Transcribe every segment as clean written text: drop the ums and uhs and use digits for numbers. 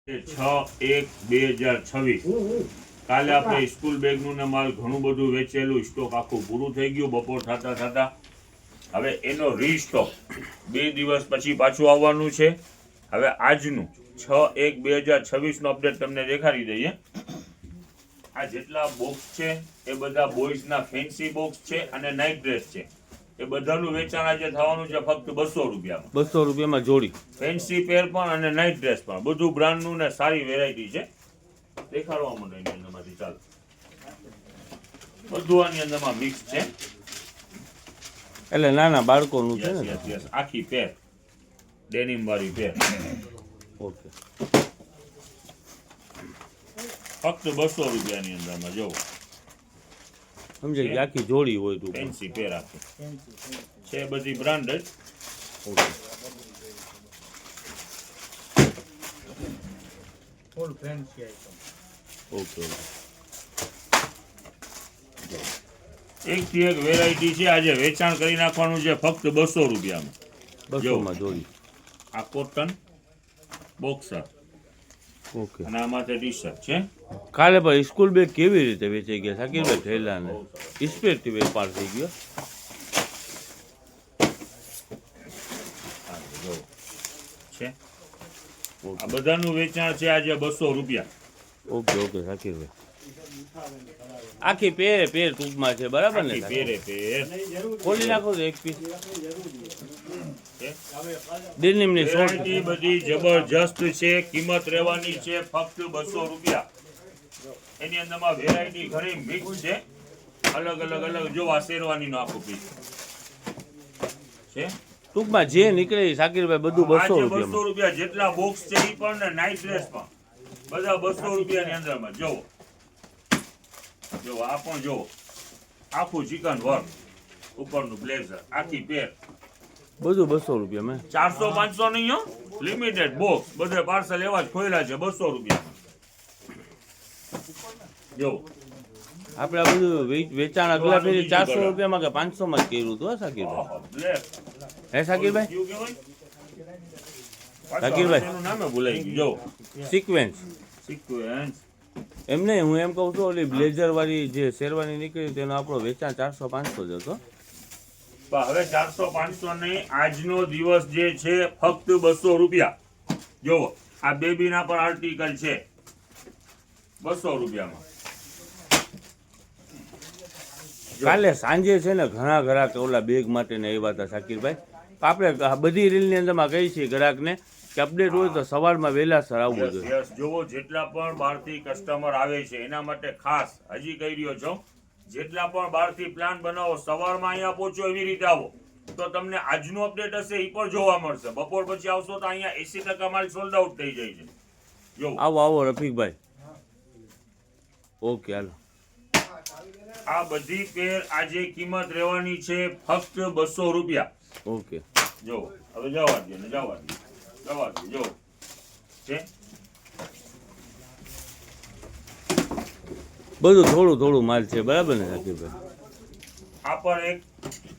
6/1/2026 કાલે આપણે સ્કૂલ બેગનું ને માલ ઘણું બધું વેચેલું સ્ટોક આખું પૂરું થઈ ગયું બપોર થતા હવે એનો રીસ્ટોક 2 દિવસ પછી પાછું આવવાનું છે. હવે આજનું 6/1/2026 નો અપડેટ તમને દેખાડી દઈએ. આ જેટલા બોક્સ છે એ બધા બોયઝના ફેન્સી બોક્સ છે અને નાઇટ ડ્રેસ છે. એ બધાનું વેચાણ આજે થવાનું છે ફક્ત 200 રૂપિયામાં. 200 રૂપિયામાં જોડી. ફેન્સી પેર પણ અને નાઇટ ડ્રેસ પણ બધું બ્રાન્ડનું ને સારી વેરાયટી છે. દેખાડવા માંડો એની અંદરમાંથી ચાલો. બધું આની અંદરમાં મિક્સ છે. એટલે નાના બાળકોનું છે ને. યસ આખી પેર ડેનિમ વાળી પેર. ઓકે. ફક્ત 200 રૂપિયાની અંદરમાં જો સમજે કે આખી જોડી હોય તું. ફેન્સી પેર આખી છે બધી બ્રાન્ડેડ. ઓકે. ફૂલ ફેન્સી આઈટમ. ઓકે. એકથી એક વેરાયટી છે. આજે વેચાણ કરી નાખવાનું છે ફક્ત 200 રૂપિયામાં. 200 માં જોડી. આ કોટન બોક્સર ઓકે. અને આમાંથી ટી શર્ટ છે. કાલે ભાઈ સ્કૂલ બેગ કેવી રીતે વેચાઈ ગયા સાકીરભાઈ ઠેલા ને સ્પેરથી વેપાર થઈ ગયો. છે આ બધાનું વેચાણ છે આજે 200 રૂપિયા. ઓકે ઓકે સાકીરભાઈ આખી પેરે પેર ટૂંકમાં છે બરાબર ને. પેરે પેર ખોલી નાખો તો એક પીસ. ડેનિમની વેરાયટી બધી જબરજસ્ત છે. કિંમત રહેવાની છે ફક્ત 200 રૂપિયા. એની અંદરમાં વેરાયટી ઘણી મિક્સ છે. અલગ જો આ શેરવાનીનો આખો પીસ છે. ટૂંકમાં જે નીકળે સાકીરભાઈ બધું 200 રૂપિયા. 200 રૂપિયા જેટલા બોક્સ છે એ પણ ને નાઇટ ડ્રેસ પણ બધા 200 રૂપિયાની અંદરમાં. જોવો આ પણ જોવો આખું ચિકન વર્ક ઉપરનું બ્લેઝર આખી પેર બધું 200 રૂપિયા મેં. 400-500 નહીં હો, લિમિટેડ બોક્સ બધે પાર્સલ એવા જ ખોયેલા છે 200 રૂપિયા. જો આપણે આ બધું વેચાણ અગલા ફેરી 400 રૂપિયામાં કે 500 માં જ કર્યું હતું સાકીરભાઈ. હે સાકીરભાઈ? સાકીરભાઈ એનું નામે ભૂલાઈ ગયું. જો સિક્વેન્સ એમ નહીં, હું એમ કહું છું ઓલી બ્લેઝર વાળી જે શેરવાની નીકળી તેનો આપણો વેચાણ 400-500 જ હતો. હવે 400-500 નહીં, આજનો દિવસ જે છે ફક્ત 200 રૂપિયા. જોવો આ બેબીના પર આર્ટિકલ છે 200 રૂપિયામાં. કાલે સાંજે છે ને ઘણા ગ્રાહક ઓલા બેગ માટે ને આવ્યા હતા સાકીરભાઈ. આપણે બધી રીલની અંદરમાં કહી છીએ ગ્રાહકને કે અપડેટ હોય તો સવારમાં વહેલાસર આવવું જોઈએ. જોવો જેટલા પણ બહારથી કસ્ટમર આવે છે એના માટે ખાસ હજી કહી રહ્યો છો, જેટલા પણ બહારથી પ્લાન બનાવો સવારમાં અહીંયા પહોંચો એવી રીતે આવો તો તમને આજનું અપડેટ હશે એ પણ જોવા મળશે. બપોર પછી આવશો તો અહીંયા 80% માલ સોલ્ડ આઉટ થઈ જાય છે. જો આવો રફીકભાઈ. ઓકે હાલો. આ બધી પેર આજે કિંમત રહેવાની છે ફક્ત 200 રૂપિયા. ઓકે. જો હવે જવા દે જો છે બધું થોડું માલ છે બરાબર ને સાકીરભાઈ. આ પણ એક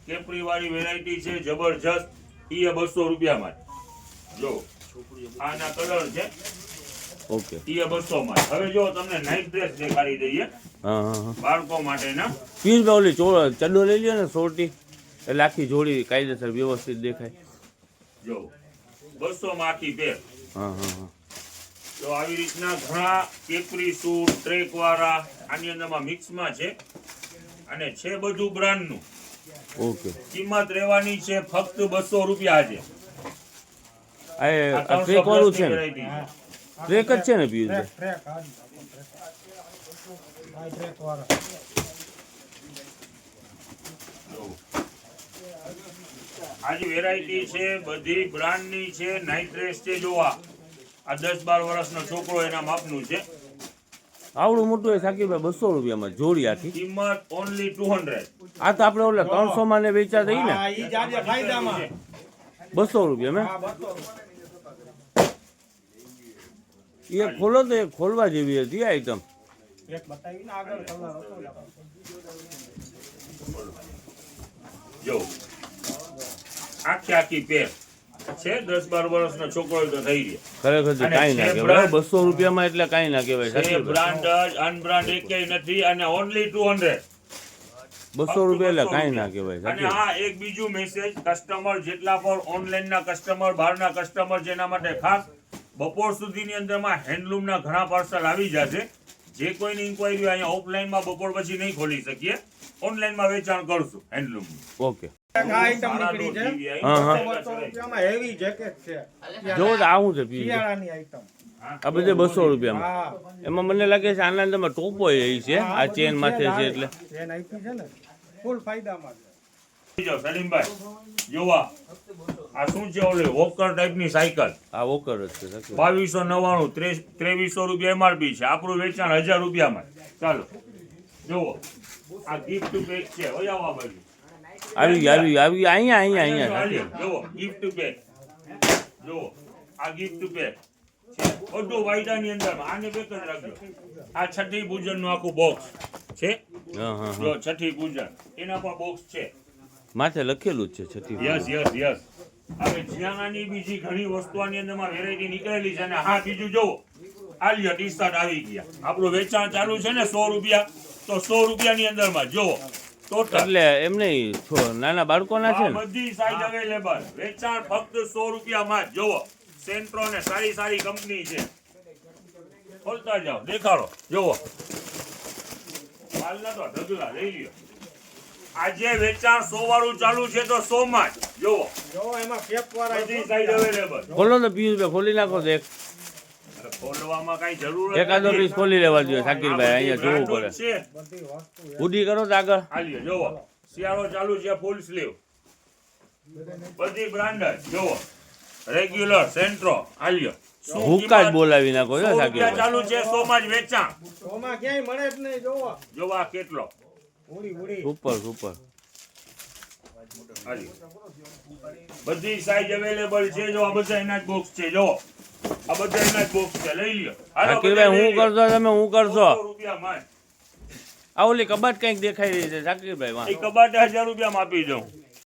કેપરી વાળી વેરાયટી છે જબરજસ્ત. એ 200 રૂપિયામાં. જો આના કલર છે. ઓકે. એ 200 માં. હવે જો તમને નાઇટ ડ્રેસ દેખાડી દઈએ. હા બાળકો માટેના. પિયુષભાઈ ઓલી ચડ્ડો લઈ લ્યો ને સોરટી એટલે આખી જોડી કાયદેસર વ્યવસ્થિત દેખાય. જો 200 માં આખી પેર. હા તો આવી રીતના ઘણા કેપરી સૂટ ટ્રેક વાળા આની અંદરમાં મિક્સમાં છે અને છે બધું બ્રાન્ડનું. ઓકે. કિંમત રહેવાની છે ફક્ત 200 રૂપિયા આજે. આ ટ્રેક વાળું છે ને? વેરાયટી છે. ટ્રેક જ છે ને પિયુષભાઈ? ટ્રેક વાળા આજે વેરાયટી છે બધી બ્રાન્ડની છે. નાઇટ ડ્રેસ છે. જોવા આ 10-12 વર્ષનો છોકરો એના માપનું છે. આવડું મોટું એ સાકીરભાઈ 200 રૂપિયામાં જોડી આખી. કિંમત ઓનલી 200. આ તો આપણે ઓલા 300 માં ને વેચા થઈ ને. ઈ જાજે ફાયદામાં 200 રૂપિયા મેં. એ ખોલો તો એ ખોલવા જેવી હતી આઈટમ. એક બતાવી ને આગળ કલર હતો. જો આખી પેર છે 10-12 વર્ષનો છોકરો તો થઈ ગયા. ખરેખર છે અને કાંઈ ના છે કહેવાય brand. 200 રૂપિયામાં એટલે કાંઈ ના કહેવાય એ સાચી વાત. બ્રાન્ડ અનબ્રાન્ડ એકેય નથી અને ઓનલી 200 200 રૂપિયા એટલે કાંઈ ના કહેવાય અને સાચી વાત. હા એક બીજું મેસેજ કસ્ટમર જેટલા પણ ઓનલાઈન ના કસ્ટમર બહારના કસ્ટમર જેના માટે ખાસ બપોર સુધીની અંદરમાં હેન્ડલૂમ ના ઘણા પાર્સલ આવી જશે. જે કોઈની ઇન્ક્વાયરી અહીંયા ઓફલાઈન માં બપોર પછી નહીં ખોલી શકીએ, ઓનલાઈન માં વેચાણ કરશું હેન્ડલૂમ. ઓકે એક આ આઈટમ નીકળી છે હા, હા. 200 રૂપિયામાં હેવી જેકેટ છે જોવો તો આવું છે પીસ શિયાળાની આઈટમ. આ બધે 200 રૂપિયામાં. હા એમાં મને લાગે છે આના અંદરમાં ટોપો એ છે આ ચેન માથે છે એટલે ચેન આપી છે ને ફૂલ ફાયદામાં છે. જો સલીમભાઈ જોવા આ શું છે ઓલી વોકર ટાઈપની સાયકલ આ વોકર જ છે સાચી વાત. 2299 2300 રૂપિયા એમઆરપી છે, આપણું વેચાણ 1000 રૂપિયામાં. ચાલો જુઓ આ ગિફ્ટ પેક છે. ઓય આવા બાજુ આવી અહીંયા સાચી વાત. જુઓ ગિફ્ટ પેક, જુઓ આ ગિફ્ટ પેક છે બધું વાયદાની અંદરમાં. આને પેક જ રાખજો. આ છઠ્ઠી પૂજનનું આખું બોક્સ છે. હા હા જો છઠ્ઠી પૂજન એના પણ બોક્સ છે. માથે લખેલું જ છે છઠ્ઠી. યસ હવે જ્યાંની બીજી ઘણી વસ્તુઓની અંદરમાં વેરાયટી નીકળેલી છે. અને હા બીજું જોવો આલિયા ટી શર્ટ આવી ગયા. આપણું વેચાણ ચાલુ છે ને 100 રૂપિયા, તો 100 રૂપિયાની અંદરમાં જોવો ટોટલ એટલે એમ નહીં નાના બાળકોના છે ને. બધી સાઈઝ અવેલેબલ. વેચાણ ફક્ત 100 રૂપિયામાં જ. જોવો સેન્ટ્રો ને સારી કંપની છે. ખોલતા જાઓ દેખાડો. જોવો માલ નતો ઢગલા લઈ લ્યો. આજે વેચાણ 100 વાળું ચાલુ છે તો 100 માં જ. જોવો જો એમાં કેપ વાળા બધી સાઈઝ અવેલેબલ. ખોલો તો પિયુષભાઈ ખોલી નાખો તો એક ખોલવામાં કઈ જરૂર એકાદો પીસ ખોલી લેવા જોઈએ શાકીરભાઈ, અહીંયા જોવું પડે. છે. બધી વસ્તુ ઉડી કરો તો આગળ. હાલ્યો જોવો શિયાળો ચાલુ છે ફૂલ સ્લીવ બધી બ્રાન્ડ. જોવો રેગ્યુલર સેન્ટ્રો હાલ્યો. શું હુક્કા જ કિંમત? બોલાવી નાખો 100 છો રૂપિયા શાકીરભાઈ. ચાલુ છે 100 માં જ વેચાણ. શોમાં ક્યાંય મળે જ નહીં. જોવો જોવા કેટલો ઉડી સુપર હાલ્યો. બધી સાઈઝ અવેલેબલ છે. જો આ બધા એના જ બોક્સ છે. જો આ બધા એના જ બોક્સ છે. લઈ લ્યો. હાલો, બધા શાકીરભાઈ લઈ હું લ્યો. કરશો તમે હું 100 કરશો રૂપિયામાં જ. આ ઓલી કબાટ કઈક દેખાઈ રહી છે શાકીરભાઈ વાહ. એ કબાટ 1000 રૂપિયામાં આપી દઉં.